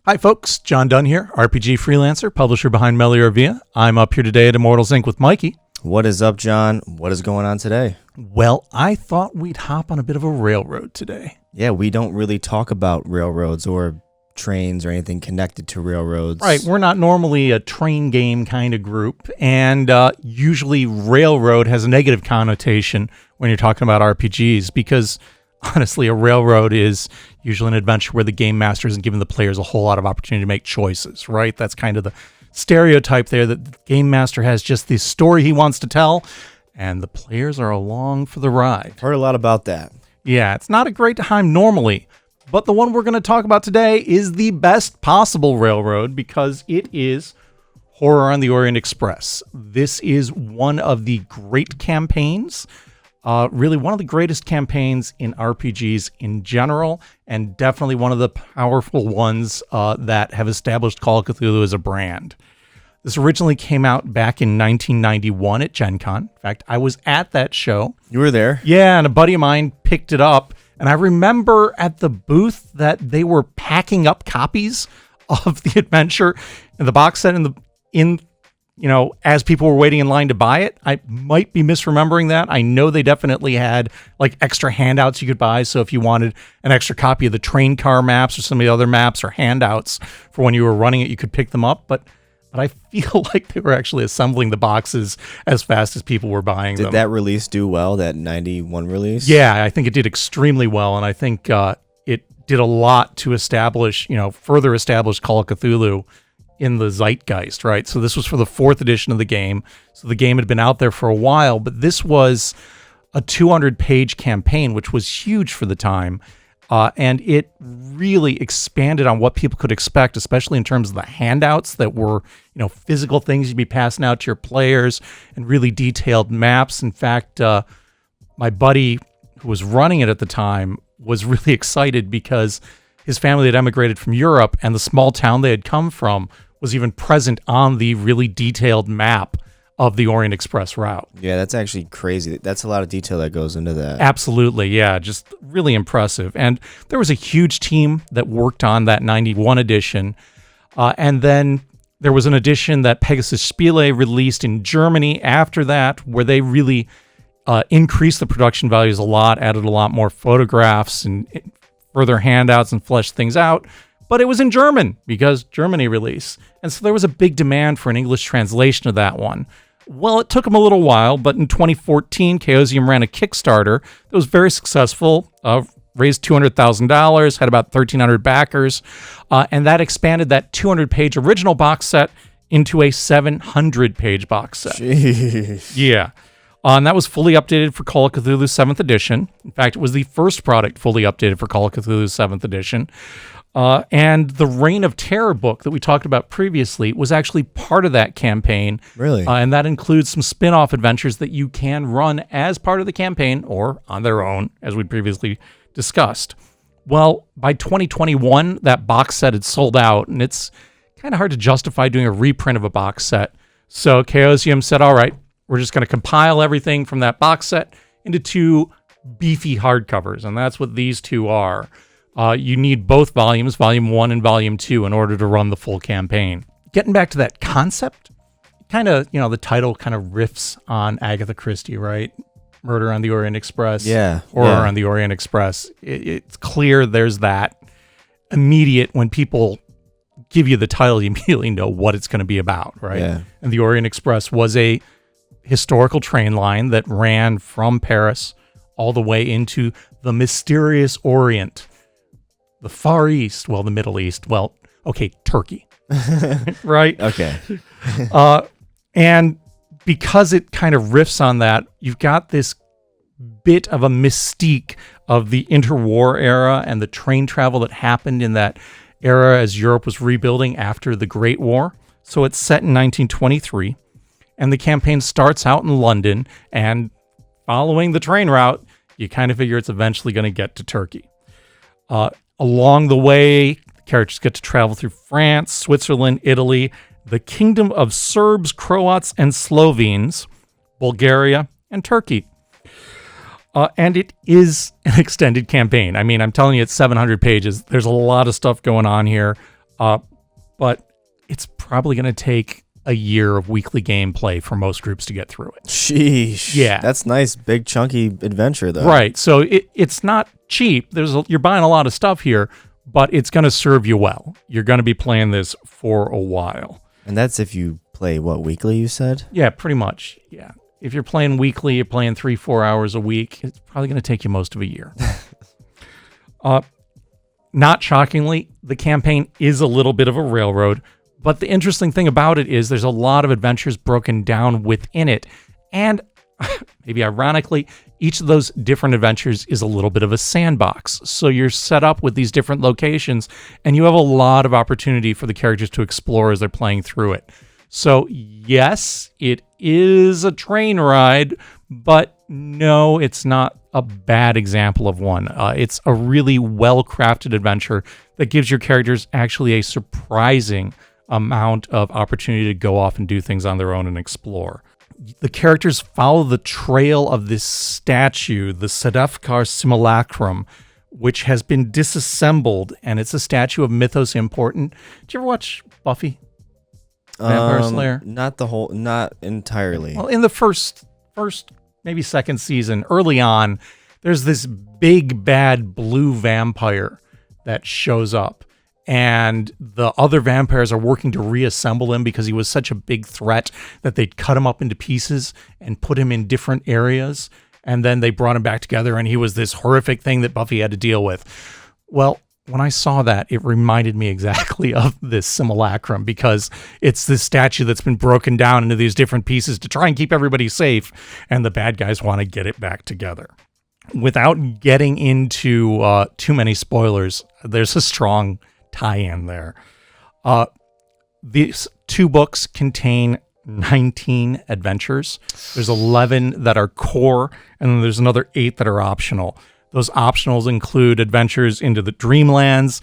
Hi folks, John Dunn here, RPG freelancer, publisher behind Meliorvia. I'm up here today at Immortals Inc. with Mikey. What is up, John? What is going on today? Well, I thought we'd hop on a bit of a railroad today. Yeah, we don't really talk about railroads or trains or anything connected to railroads. Right, we're not normally a train game kind of group, and usually railroad has a negative connotation when you're talking about RPGs because honestly, a railroad is usually an adventure where the game master isn't giving the players a whole lot of opportunity to make choices, right? That's kind of the stereotype there, that the game master has just the story he wants to tell, and the players are along for the ride. Heard a lot about that. Yeah, it's not a great time normally, but the one we're going to talk about today is the best possible railroad because it is Horror on the Orient Express. This is one of the great campaigns. Really one of the greatest campaigns in RPGs in general, and definitely one of the powerful ones that have established Call of Cthulhu as a brand. This originally came out back in 1991 at Gen Con. In fact, I was at that show. You were there? Yeah, and a buddy of mine picked it up, and I remember at the booth that they were packing up copies of the adventure and the box set as people were waiting in line to buy it. I might be misremembering that. I know they definitely had like extra handouts you could buy. So if you wanted an extra copy of the train car maps or some of the other maps or handouts for when you were running it, you could pick them up. But I feel like they were actually assembling the boxes as fast as people were buying them. Did that release do well, that 91 release? Yeah, I think it did extremely well. And I think it did a lot to further establish Call of Cthulhu in the zeitgeist, right? So this was for the 4th edition of the game. So the game had been out there for a while, but this was a 200-page campaign, which was huge for the time. And it really expanded on what people could expect, especially in terms of the handouts that were, physical things you'd be passing out to your players and really detailed maps. In fact, my buddy who was running it at the time was really excited because his family had emigrated from Europe, and the small town they had come from was even present on the really detailed map of the Orient Express route. Yeah, that's actually crazy. That's a lot of detail that goes into that. Absolutely, yeah, just really impressive. And there was a huge team that worked on that 91 edition. And then there was an edition that Pegasus Spiele released in Germany after that, where they really increased the production values a lot, added a lot more photographs and further handouts and fleshed things out. But it was in German because Germany release. And so there was a big demand for an English translation of that one. Well, it took them a little while, but in 2014, Chaosium ran a Kickstarter that was very successful, raised $200,000, had about 1,300 backers, and that expanded that 200-page original box set into a 700-page box set. Jeez. Yeah. And that was fully updated for Call of Cthulhu 7th edition. In fact, it was the first product fully updated for Call of Cthulhu 7th edition. And the Reign of Terror book that we talked about previously was actually part of that campaign. Really? And that includes some spin-off adventures that you can run as part of the campaign or on their own, as we previously discussed. Well, by 2021, that box set had sold out, and it's kind of hard to justify doing a reprint of a box set. So Chaosium said, all right, we're just going to compile everything from that box set into 2 beefy hardcovers, and that's what these 2 are. You need both volumes, Volume 1 and Volume 2, in order to run the full campaign. Getting back to that concept, kind of, the title kind of riffs on Agatha Christie, right? Murder on the Orient Express. Yeah. Horror on the Orient Express. It's clear there's that immediate, when people give you the title, you immediately know what it's going to be about, right? Yeah. And the Orient Express was a historical train line that ran from Paris all the way into the mysterious Orient. The Far East, well, the Middle East, well, okay, Turkey, right? Okay. And because it kind of riffs on that, you've got this bit of a mystique of the interwar era and the train travel that happened in that era as Europe was rebuilding after the Great War. So it's set in 1923, and the campaign starts out in London, and following the train route, you kind of figure it's eventually going to get to Turkey. Along the way, the characters get to travel through France, Switzerland, Italy, the Kingdom of Serbs, Croats, and Slovenes, Bulgaria, and Turkey. And it is an extended campaign. I mean, I'm telling you, it's 700 pages. There's a lot of stuff going on here. But it's probably going to take a year of weekly gameplay for most groups to get through it. Sheesh. Yeah. That's nice, big, chunky adventure, though. Right. So it's not cheap. You're buying a lot of stuff here, but it's going to serve you well. You're going to be playing this for a while. And that's if you play, weekly, you said? Yeah, pretty much. Yeah. If you're playing weekly, you're playing 3-4 hours a week, it's probably going to take you most of a year. Not shockingly, the campaign is a little bit of a railroad, but the interesting thing about it is there's a lot of adventures broken down within it, and maybe ironically, each of those different adventures is a little bit of a sandbox. So you're set up with these different locations, and you have a lot of opportunity for the characters to explore as they're playing through it. So yes, it is a train ride, but no, it's not a bad example of one. It's a really well-crafted adventure that gives your characters actually a surprising amount of opportunity to go off and do things on their own and explore. The characters follow the trail of this statue, the Sedefkar Simulacrum, which has been disassembled, and it's a statue of mythos important. Did you ever watch Buffy? Vampire Slayer? Not entirely. Well, in the first, maybe second season, early on, there's this big bad blue vampire that shows up, and the other vampires are working to reassemble him because he was such a big threat that they'd cut him up into pieces and put him in different areas, and then they brought him back together, and he was this horrific thing that Buffy had to deal with. Well, when I saw that, it reminded me exactly of this simulacrum, because it's this statue that's been broken down into these different pieces to try and keep everybody safe, and the bad guys want to get it back together. Without getting into too many spoilers, there's a strong tie-in there. These two books contain 19 adventures. There's 11 that are core, and then there's another 8 that are optional. Those optionals include adventures into the Dreamlands,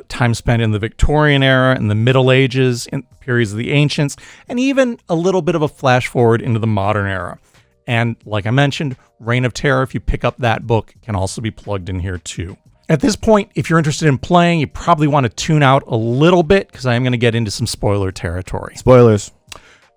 time spent in the Victorian era, in the Middle Ages, in periods of the Ancients, and even a little bit of a flash forward into the modern era. And like I mentioned, Reign of Terror, if you pick up that book, can also be plugged in here too. At this point, if you're interested in playing, you probably want to tune out a little bit, because I am going to get into some spoiler territory. Spoilers.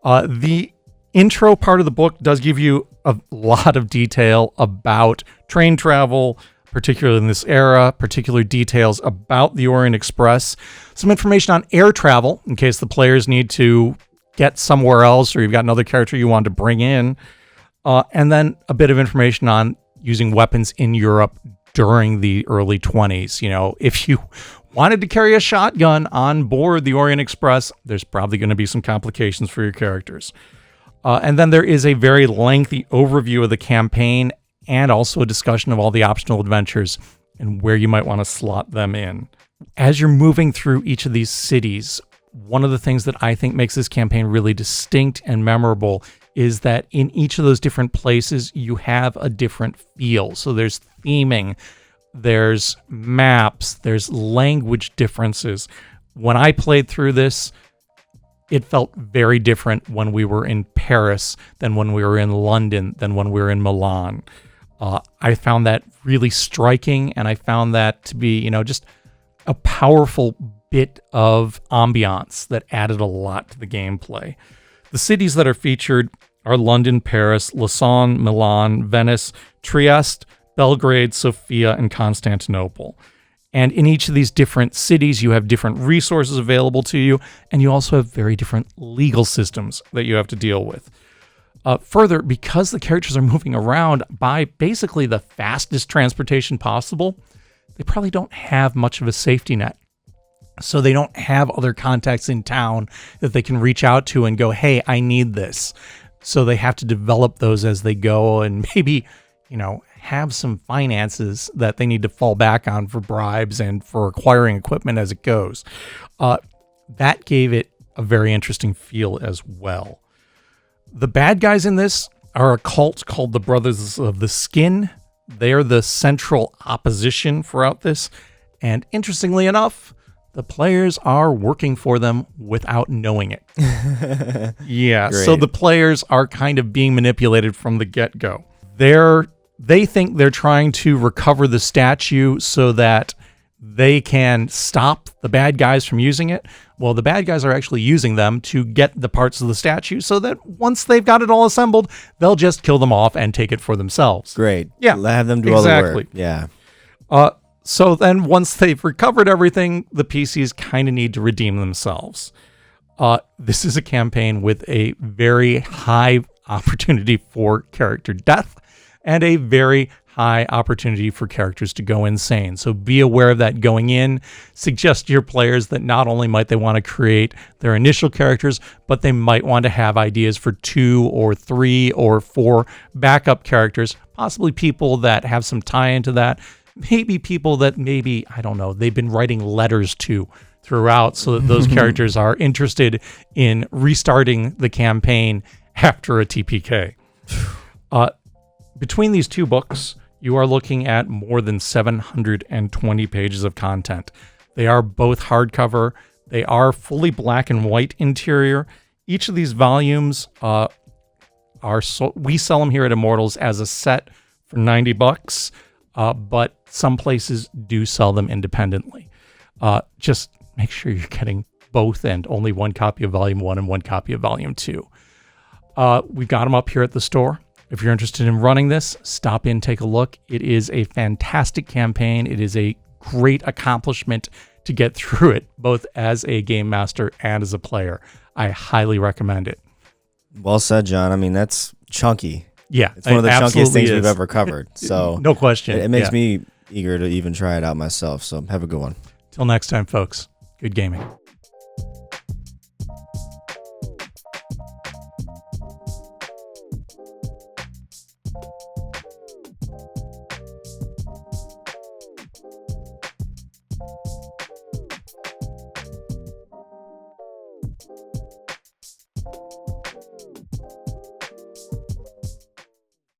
The intro part of the book does give you a lot of detail about train travel, particularly in this era, particular details about the Orient Express, some information on air travel in case the players need to get somewhere else or you've got another character you want to bring in, and then a bit of information on using weapons in Europe during the early 20s. You know, if you wanted to carry a shotgun on board the Orient Express, there's probably going to be some complications for your characters. And then there is a very lengthy overview of the campaign and also a discussion of all the optional adventures and where you might want to slot them in. As you're moving through each of these cities, one of the things that I think makes this campaign really distinct and memorable is that in each of those different places, you have a different feel. So there's theming, there's maps, there's language differences. When I played through this, it felt very different when we were in Paris than when we were in London, than when we were in Milan. I found that really striking, and I found that to be, just a powerful bit of ambiance that added a lot to the gameplay. The cities that are featured are London, Paris, Lausanne, Milan, Venice, Trieste, Belgrade, Sofia, and Constantinople. And in each of these different cities, you have different resources available to you, and you also have very different legal systems that you have to deal with. Further, because the characters are moving around by basically the fastest transportation possible, they probably don't have much of a safety net. So they don't have other contacts in town that they can reach out to and go, hey, I need this. So they have to develop those as they go and maybe, have some finances that they need to fall back on for bribes and for acquiring equipment as it goes. That gave it a very interesting feel as well. The bad guys in this are a cult called the Brothers of the Skin. They're the central opposition throughout this. And interestingly enough, the players are working for them without knowing it. Yeah, Great. So the players are kind of being manipulated from the get-go. They think they're trying to recover the statue so that they can stop the bad guys from using it. Well, the bad guys are actually using them to get the parts of the statue so that once they've got it all assembled, they'll just kill them off and take it for themselves. Great. Yeah, Have them do all the work. Yeah. So then once they've recovered everything, the PCs kind of need to redeem themselves. This is a campaign with a very high opportunity for character death and a very high opportunity for characters to go insane. So be aware of that going in. Suggest to your players that not only might they want to create their initial characters, but they might want to have ideas for 2 or 3 or 4 backup characters, possibly people that have some tie into that, maybe people that maybe, I don't know, they've been writing letters to throughout so that those characters are interested in restarting the campaign after a TPK. Between these 2 books, you are looking at more than 720 pages of content. They are both hardcover. They are fully black and white interior. Each of these volumes we sell them here at Immortals as a set for $90, but some places do sell them independently. Just make sure you're getting both and only one copy of Volume 1 and one copy of Volume 2. We've got them up here at the store. If you're interested in running this, stop in, take a look. It is a fantastic campaign. It is a great accomplishment to get through it, both as a game master and as a player. I highly recommend it. Well said, John. I mean, that's chunky. Yeah. It's one of the chunkiest things is. we've ever covered. So no question. It makes me eager to even try it out myself. So have a good one. Till next time, folks. Good gaming.